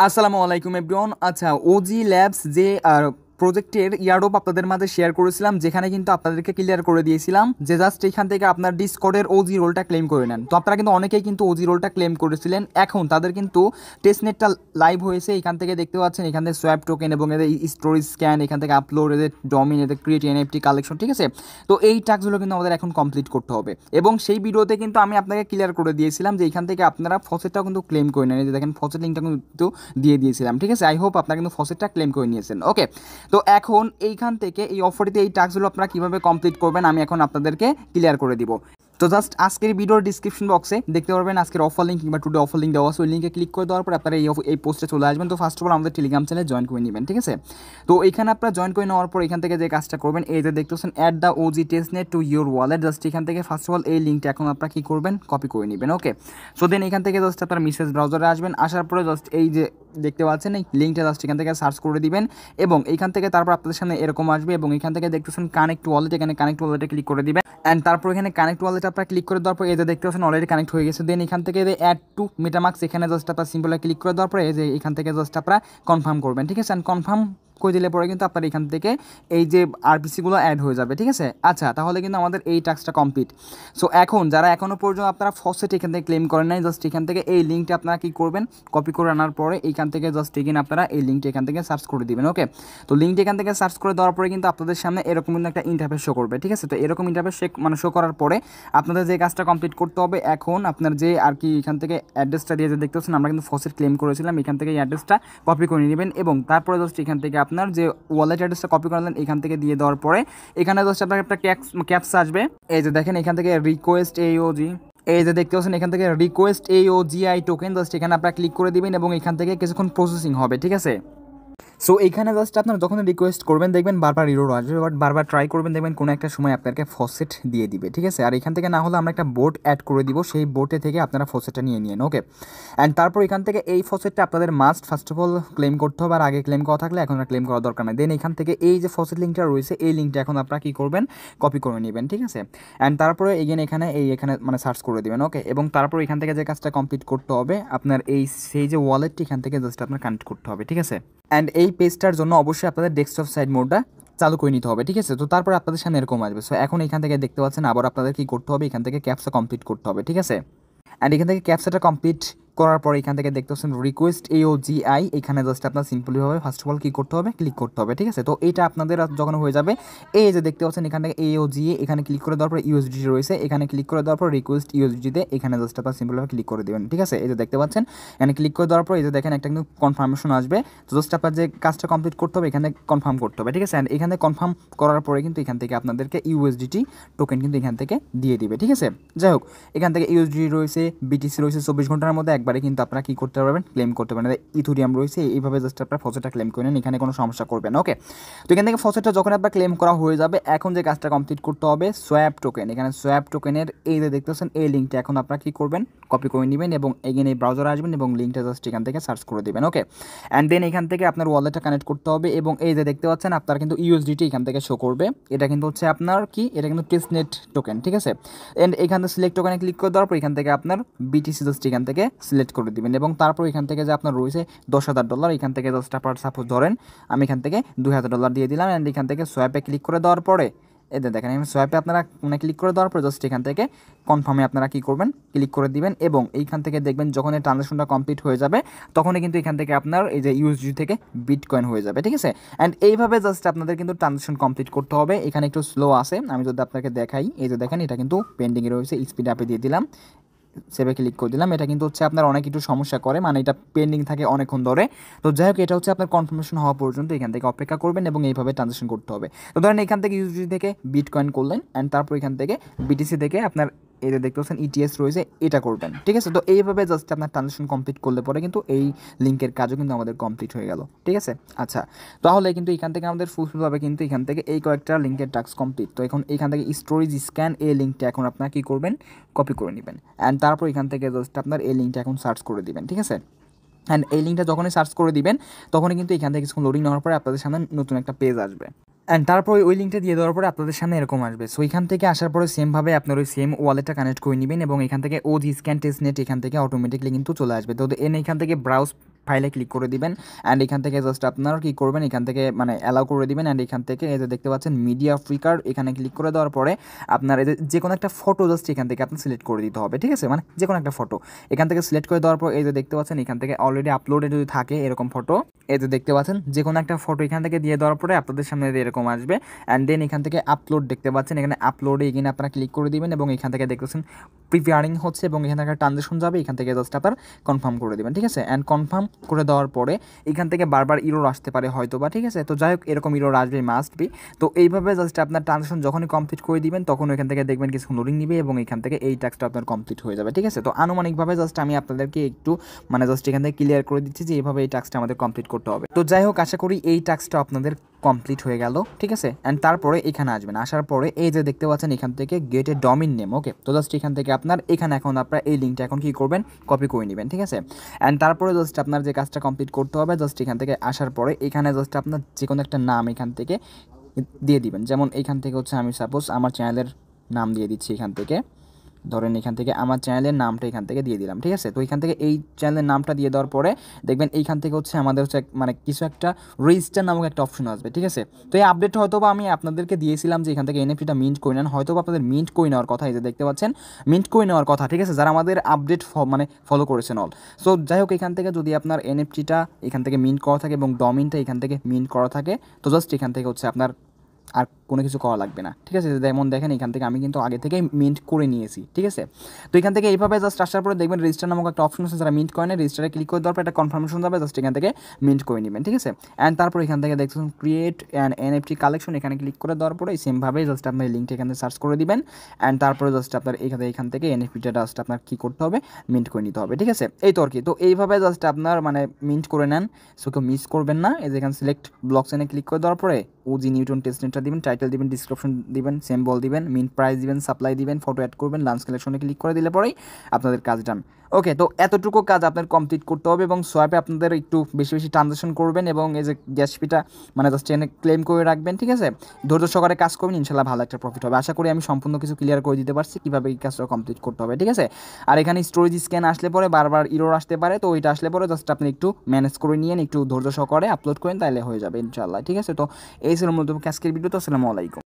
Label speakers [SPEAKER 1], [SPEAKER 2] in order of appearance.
[SPEAKER 1] আসসালামু আলাইকুম এভরিওয়ান। আচ্ছা, ওজি ল্যাবস যে প্রজেক্টের ইয়ারড্রপ আপনাদের মাঝে শেয়ার করেছিলাম, যেখানে কিন্তু আপনাদেরকে ক্লিয়ার করে দিয়েছিলাম যে জাস্ট এখান থেকে আপনার ডিসকর্ডের ওজি রোলটা ক্লেম করে নেন। তো আপনারা কিন্তু অনেকেই কিন্তু ওজি রোলটা ক্লেম করেছিলেন। এখন তাদের কিন্তু টেস্টনেটটা লাইভ হয়েছে। এখান থেকে দেখতে পাচ্ছেন, এখান থেকে সোয়াপ টোকেন এবং এদের স্টোরেজ স্ক্যান, এখান থেকে আপলোড, এদের ডমিন, এদের ক্রিয়েট এনএফটি কালেকশন, ঠিক আছে। তো এই টাস্কগুলো কিন্তু আমাদের এখন কমপ্লিট করতে হবে এবং সেই ভিডিওতে কিন্তু আমি আপনাকে ক্লিয়ার করে দিয়েছিলাম যে এখান থেকে আপনারা ফসেটটাও কিন্তু ক্লেম করে নেন। এই যে দেখেন, ফসেট লিঙ্কটা কিন্তু দিয়ে দিয়েছিলাম, ঠিক আছে। আই হোপ আপনারা কিন্তু ফসেটটা ক্লেম করে নিয়েছেন। ওকে, তো এখন এইখান থেকে এই অফারটিতে এই টাস্কগুলো আপনারা কীভাবে কমপ্লিট করবেন আমি এখন আপনাদেরকে ক্লিয়ার করে দিব। তো জাস্ট আজকের ভিডিওর ডিসক্রিপশন বক্সে দেখতে পারবেন আজকের অফার লিঙ্ক কিংবা টুডে অফার লিঙ্ক দেওয়া আছে। ওই লিঙ্কে ক্লিক করে দেওয়ার পর আপনারা এই পোস্টে চলে আসবেন। তো ফার্স্ট অফ অল আমাদের টেলিগ্রাম চ্যানেলে জয়েন করে নেবেন, ঠিক আছে। তো এখানে আপনারা জয়েন করে নেওয়ার পর এখান থেকে যে কাজটা করবেন, এই যে দেখতেছেন add the OG testnet to your wallet, just এখান থেকে ফার্স্ট অফ অল এই লিঙ্কটা এখন আপনারা কী করবেন, কপি করে নেবেন। ওকে, সো দেন এখান থেকে জাস্ট আপনারা মেসেজ ব্রাউজারে আসবেন। আসার পরে জাস্ট এই যে দেখতে পাচ্ছেন এই লিঙ্কটা জাস্ট এখান থেকে সার্চ করে দিবেন এবং এইখান থেকে তারপর আপনাদের সামনে এরকম আসবে এবং এখান থেকে দেখতেছেন কানেক্ট ওয়ালেট, এখানে কানেক্ট ওয়ালেটে ক্লিক করে দিবেন। অ্যান্ড তারপর এখানে কানেক্ট ওয়ালেট আপনারা ক্লিক করে দেওয়ার পর এই যে দেখতে পাচ্ছেন অলরেডি কানেক্ট হয়ে গেছে। দেন এখান থেকে অ্যাড টু মেটামাস্ক, এখানে জাস্ট আপনারা সিম্পলি ক্লিক করে দেওয়ার পরে এই যে এখান থেকে জাস্ট আপনারা কনফার্ম করবেন, ঠিক আছে। অ্যান্ড কনফার্ম করে দিলে পরে কিন্তু আপনার এখান থেকে এই যে আরপিসিগুলো অ্যাড হয়ে যাবে, ঠিক আছে। আচ্ছা, তাহলে কিন্তু আমাদের এই টাস্কটা কমপ্লিট। সো এখন যারা এখনও পর্যন্ত আপনারা ফসেট এখান থেকে ক্লেম করেন নাই, জাস্ট এখান থেকে এই লিঙ্কটা আপনারা কী করবেন, কপি করে আনার পরে এইখান থেকে জাস্ট এগেন আপনারা এই লিঙ্কটা এখান থেকে সার্চ করে দিবেন। ওকে, তো লিঙ্কটা এখান থেকে সার্চ করে দেওয়ার পরে কিন্তু আপনাদের সামনে এরকম কিন্তু একটা ইন্টারফেস শো করবে, ঠিক আছে। তো এরকম ইন্টারফেস শো করার পরে আপনাদের যে কাজটা কমপ্লিট করতে হবে, এখন আপনার যে আর কি এখান থেকে অ্যাড্রেসটা দিয়ে যে দেখতে পাচ্ছেন আমরা কিন্তু ফসেট ক্লেম করেছিলাম, এখান থেকে এই অ্যাড্রেসটা কপি করে নেবেন এবং তারপরে জাস্ট এখান থেকে আপনার যে ওয়ালেট অ্যাড্রেসটা কপি করলেন এখান থেকে দিয়ে দেওয়ার পরে এখানে জাস্ট আপনার একটা ক্যাপসা আসবে। এই যে দেখেন এখান থেকে রিকোয়েস্ট এওজি, এই যে দেখতে পাচ্ছেন এখান থেকে রিকোয়েস্ট এওজিআই টোকেন, জাস্ট এখানে আপনারা ক্লিক করে দিবেন এবং এখান থেকে কিছুক্ষণ প্রসেসিং হবে, ঠিক আছে। সো এইখানে জাস্ট আপনার যখন রিকোয়েস্ট করবেন দেখবেন বারবার ইরোর আসবে, বাট বারবার ট্রাই করবেন, দেখবেন কোনো একটা সময় আপনাকে ফসেট দিয়ে দিবে, ঠিক আছে। আর এখান থেকে না হলে আমরা একটা বোট অ্যাড করে দিব, সেই বোটে থেকে আপনারা ফসেটটা নিয়ে নিন। ওকে, অ্যান্ড তারপর এখান থেকে এই ফসেটটা আপনাদের must first of all claim করতে হবে, আর আগে ক্লেম করা থাকলে এখন আর ক্লেম করার দরকার নেই। দেন এখান থেকে এই যে ফসেট লিঙ্কটা রয়েছে এই লিঙ্কটা এখন আপনারা কী করবেন, কপি করে নেবেন, ঠিক আছে। অ্যান্ড তারপরে এখানে মানে সার্চ করে দেবেন। ওকে, এবং তারপর এখান থেকে যে কাজটা কমপ্লিট করতে হবে আপনার সেই যে ওয়ালেটটি এখান থেকে জাস্ট আপনার কানেক্ট করতে হবে, ঠিক আছে। অ্যান্ড এই পেজটার জন্য অবশ্যই আপনাদের ডেস্কটপ সাইড মোডটা চালু করে নিতে হবে, ঠিক আছে। তো তারপর আপনাদের সামনে এরকম আসবে। সো এখন এখান থেকে দেখতে পাচ্ছেন আবার আপনাদের কী করতে হবে, এখান থেকে ক্যাপসা কমপ্লিট করতে হবে, ঠিক আছে। অ্যান্ড এখান থেকে ক্যাপসাটা কমপ্লিট করার পর এখান থেকে দেখতে পাচ্ছেন রিকোয়েস্ট এওজিআই, এখানে জাস্ট আপনার সিম্পলিভাবে ফার্স্ট অফ অল কী করতে হবে, ক্লিক করতে হবে, ঠিক আছে। তো এটা আপনাদের যখন হয়ে যাবে এই যে দেখতে পাচ্ছেন এখান থেকে এওজিএ, এখানে ক্লিক করে দেওয়ার পর ইউএসডি রয়েছে, এখানে ক্লিক করে দেওয়ার পর রিকোয়েস্ট ইউএসডিতে এখানে জাস্ট আপনার সিম্পলিভাবে ক্লিক করে দেবেন, ঠিক আছে। এই যে দেখতে পাচ্ছেন এখানে ক্লিক করে দেওয়ার পর এই যে দেখেন একটা কিন্তু কনফার্মেশন আসবে। তো জাস্ট আপনার যে কাজটা কমপ্লিট করতে হবে এখানে কনফার্ম করতে হবে, ঠিক আছে। অ্যান্ড এখানে কনফার্ম করার পরে কিন্তু এখান থেকে আপনাদেরকে ইউএসডিটি টোকেন কিন্তু এখান থেকে দিয়ে দিবে, ঠিক আছে। যাই হোক, এখান থেকে ইউএসডি রয়েছে, বিটিসি রয়েছে, 24 ঘন্টার মধ্যে একবারে কিন্তু আপনারা কী করতে পারবেন, ক্লেম করতে পারবেন। ইথুরিয়াম রয়েছে, এইভাবে জাস্ট আপনার ফসেটটা ক্লেম করে নেন, এখানে কোনো সমস্যা করবে না। ওকে, তো এখান থেকে ফসেটটা যখন আপনার ক্লেম করা হয়ে যাবে এখন যে কাজটা কমপ্লিট করতে হবে সোয়াপ টোকেন, এখানে সোয়াপ টোকেনের এই যে দেখতেছেন এই লিঙ্কটা এখন আপনারা কী করবেন, কপি করে নেবেন এবং এগেন এই ব্রাউজারে আসবেন এবং লিঙ্কটা জাস্ট এখান থেকে সার্চ করে দেবেন। ওকে, অ্যান্ড দেন এখান থেকে আপনার ওয়ালেটটা কানেক্ট করতে হবে এবং এই যে দেখতে পাচ্ছেন আপনার কিন্তু ইউএসডিটি এখান থেকে শো করবে, এটা কিন্তু হচ্ছে আপনার কি, এটা কিন্তু টেস্টনেট টোকেন, ঠিক আছে। অ্যান্ড এখান থেকে সিলেক্ট টোকেনে ক্লিক করে দেওয়ার পর এখান থেকে আপনার বিটিসি জাস্ট এখান থেকে সিলেক্ট করে দেবেন এবং তারপর এখান থেকে যে আপনার রয়েছে $10,000, এখান থেকে জাস্ট আপনার সাপোজ ধরেন আমি এখান থেকে $2,000 দিয়ে দিলাম। অ্যান্ড এখান থেকে সোয়াপে ক্লিক করে দেওয়ার পরে এদের দেখেন এখানে সোয়াপে আপনারা ক্লিক করে দেওয়ার পর জাস্ট এখান থেকে কনফার্মে আপনারা কী করবেন, ক্লিক করে দিবেন এবং এইখান থেকে দেখবেন যখন এই ট্রানজাকশনটা কমপ্লিট হয়ে যাবে তখনই কিন্তু এখান থেকে আপনার এই যে ইউএসডি থেকে বিটকয়েন হয়ে যাবে, ঠিক আছে। অ্যান্ড এইভাবে জাস্ট আপনাদের কিন্তু ট্রানজাকশন কমপ্লিট করতে হবে। এখানে একটু স্লো আছে, আমি যদি আপনাকে দেখাই এই যে দেখেন এটা কিন্তু পেন্ডিংয়ে রয়েছে, স্পিড আপে দিয়ে দিলাম, সেভে ক্লিক করে দিলাম। এটা কিন্তু হচ্ছে আপনার অনেক একটু সমস্যা করে, মানে এটা পেন্ডিং থাকে অনেকক্ষণ ধরে। তো যাই হোক, এটা হচ্ছে আপনার কনফার্মেশন হওয়া পর্যন্ত এখান থেকে অপেক্ষা করবেন এবং এইভাবে ট্রানজাকশন করতে হবে। তো ধরেন এখান থেকে ইউএসডি থেকে বিটকয়েন করলেন অ্যান্ড তারপর এখান থেকে বিটিসি থেকে আপনার এই যে দেখতে পাচ্ছেন ইটিএস রয়েছে এটা করবেন, ঠিক আছে। তো এইভাবে জাস্ট আপনার ট্রানজাকশন কমপ্লিট করলে পরে কিন্তু এই লিঙ্কের কাজও কিন্তু আমাদের কমপ্লিট হয়ে গেল, ঠিক আছে। আচ্ছা, তাহলে কিন্তু এখান থেকে আমাদের ফুলফিলভাবে কিন্তু এখান থেকে এই কয়েকটা লিঙ্কের টাস্ক কমপ্লিট। তো এখন এখান থেকে স্টোরেজ স্ক্যান এই লিঙ্কটা এখন আপনার কী করবেন, কপি করে নেবেন অ্যান্ড তারপর এখান থেকে জাস্ট আপনার এই লিঙ্কটা এখন সার্চ করে দিবেন, ঠিক আছে। অ্যান্ড এই লিঙ্কটা যখনই সার্চ করে দিবেন তখনই কিন্তু এখান থেকে কিছুক্ষণ লোডিং নেওয়ার পরে আপনাদের সামনে নতুন একটা পেজ আসবে। অ্যান্ড তারপরে ওই লিঙ্কটা দিয়ে দেওয়ার পরে আপনাদের সামনে এরকম আসবে। সো এখান থেকে আসার পরে সেমভাবে আপনার ওই সেম ওয়ালেটটা কানেক্ট করে নেবেন এবং এখান থেকে ওজি স্ক্যান টেস্টনেট এখান থেকে অটোমেটিকলি কিন্তু চলে আসবে। তো এখান থেকে ব্রাউজ ফাইলে ক্লিক করে দিবেন অ্যান্ড এখান থেকে জাস্ট আপনার কী করবেন, এখান থেকে মানে অ্যালাউ করে দিবেন অ্যান্ড এখান থেকে এই যে দেখতে পাচ্ছেন মিডিয়া ফ্রিকার, এখানে ক্লিক করে দেওয়ার পরে আপনার এই যে কোনো একটা ফটো জাস্ট এখান থেকে আপনি সিলেক্ট করে দিতে হবে, ঠিক আছে, মানে যে কোনো একটা ফটো এখান থেকে সিলেক্ট করে দেওয়ার পর এই যে দেখতে পাচ্ছেন এখান থেকে অলরেডি আপলোডে যদি থাকে এরকম ফটো, এই যে দেখতে পাচ্ছেন যে কোনো একটা ফটো এখান থেকে দিয়ে দেওয়ার পরে আপনাদের সামনে এরকম আসবে অ্যান্ড দেন এখান থেকে আপলোড দেখতে পাচ্ছেন, এখানে আপলোডে এখানে আপনারা ক্লিক করে দিবেন এবং এখান থেকে দেখতেছেন প্রিপেয়ারিং হচ্ছে এবং এখান থেকে ট্রানজেকশন যাবে, এখান থেকে জাস্ট আপনার কনফার্ম করে দেবেন, ঠিক আছে। অ্যান্ড কনফার্ম করে দেওয়ার পরে এখান থেকে বারবার ইরোর আসতে পারে হয়তো বা, ঠিক আছে, তো যাই হোক এরকম ইরোর আসবে মাস্ট বি। তো এইভাবে জাস্ট আপনার ট্রানজেকশন যখনই কমপ্লিট করে দিবেন তখন এখান থেকে দেখবেন কিছু লোডিং নিবে এবং এখান থেকে এই টাস্কটা আপনার কমপ্লিট হয়ে যাবে, ঠিক আছে। তো আনুমানিকভাবে জাস্ট আমি আপনাদেরকে একটু মানে জাস্ট এখান থেকে ক্লিয়ার করে দিচ্ছি যে এইভাবে এই টাস্কটা আমাদের কমপ্লিট করতে হবে। তো যাই হোক আশা করি এই টাস্কটা আপনাদের কমপ্লিট হয়ে গেল, ঠিক আছে। অ্যান্ড তারপরে এখানে আসবেন, আসার পরে এই যে দেখতে পাচ্ছেন এখান থেকে গেট এ ডোমেইন নেম, ওকে। তো জাস্ট এখান থেকে আপনার এখানে এখন আপনার এই লিঙ্কটা এখন কী করবেন, কপি করে নেবেন, ঠিক আছে। অ্যান্ড তারপরে জাস্ট আপনার যে কাজটা কমপ্লিট করতে হবে জাস্ট এখান থেকে আসার পরে এখানে জাস্ট আপনার যে কোনো একটা নাম এখান থেকে দিয়ে দিবেন, যেমন এখান থেকে হচ্ছে আমি সাপোজ আমার চ্যানেলের নাম দিয়ে দিচ্ছি, এখান থেকে ধরেন এখান থেকে আমার চ্যানেলের নামটা এখান থেকে দিয়ে দিলাম, ঠিক আছে। তো এখান থেকে এই চ্যানেলের নামটা দিয়ে দেওয়ার পরে দেখবেন এইখান থেকে হচ্ছে আমাদের হচ্ছে মানে কিছু একটা রেজিস্টার নামক একটা অপশন আসবে, ঠিক আছে। তো এই আপডেট হয়তো বা আমি আপনাদেরকে দিয়েছিলাম যে এখান থেকে এনএফটিটা মিন্ট করে নেন, হয়তো বা আপনাদের মিন্ট করে নেওয়ার কথা, এই যে দেখতে পাচ্ছেন মিন্ট করে নেওয়ার কথা, ঠিক আছে, যারা আমাদের আপডেট মানে ফলো করেছেন অল। সো যাই হোক এখান থেকে যদি আপনার এনএফটিটা এখান থেকে মিন্ট করা থাকে এবং ডোমেইনটা এখান থেকে মিন্ট করা থাকে তো জাস্ট এখান থেকে হচ্ছে আপনার আর কোনো কিছু করা লাগবে না, ঠিক আছে। যেমন দেখেন এখান থেকে আমি কিন্তু আগে থেকেই মিন্ট করে নিয়েছি, ঠিক আছে। তো এখান থেকে এইভাবে জাস্ট আসার পরে দেখবেন রেজিস্টার নামক একটা অপশন আছে, যারা মিন্ট করে নেয় রেজিস্টারে ক্লিক করে দেওয়ার পর একটা কনফার্মেশন যাবে, জাস্ট এখান থেকে মিন্ট করে নেবেন, ঠিক আছে। অ্যান্ড তারপর এখান থেকে দেখছেন ক্রিয়েট অ্যান্ড এনএফটি কালেকশন, এখানে ক্লিক করে দেওয়ার পরে সেমভাবে জাস্ট আপনার লিঙ্কটা এখানে সার্চ করে দিবেন অ্যান্ড তারপরে জাস্ট আপনার এখান থেকে এনএফটিটা জাস্ট আপনার কী করতে হবে, মিন্ট করে নিতে হবে, ঠিক আছে। এই তো আর কি। তো এইভাবে জাস্ট আপনার মানে মিন্ট করে নেন, সো কেউ মিস করবেন না। এই যে এখানে সিলেক্ট ব্লক চেনে ক্লিক করে দেওয়ার পরে ওজি নিউটন টেস্টনেটটা দিবেন, টাইটেল দিবেন, ডিসক্রিপশন দিবেন, সিম্বল দিবেন, মিন্ট প্রাইস দিবেন, সাপ্লাই দিবেন, ফটো অ্যাড করবেন, লাঞ্চ কালেকশনে ক্লিক করে দিলে পরেই আপনাদের কাজ ডান। ওকে, তো এতটুকু কাজ আপনার কমপ্লিট করতে হবে এবং সোয়াপে আপনাদের একটু বেশি বেশি ট্রানজাকশন করবেন এবং এই যে গ্যাস ফিটা মানে জাস্ট এনে ক্লেম করে রাখবেন, ঠিক আছে। ধৈর্য সহকারে কাজ করবেন, ইনশাল্লাহ ভালো একটা প্রফিট হবে। আশা করি আমি সম্পূর্ণ কিছু ক্লিয়ার করে দিতে পারছি কীভাবে এই কাজটা কমপ্লিট করতে হবে, ঠিক আছে। আর এখানে স্টোরেজ স্ক্যান আসলে পরে বারবার ইরোর আসতে পারে, তো ওইটা আসলে পরে জাস্ট আপনি একটু ম্যানেজ করে নিয়ে একটু ধৈর্য সহকারে আপলোড করেন, তাহলে হয়ে যাবে ইনশাল্লাহ, ঠিক আছে। তো এই ছিল মূলত আজকের ভিডিও। তো আসসালামু আলাইকুম।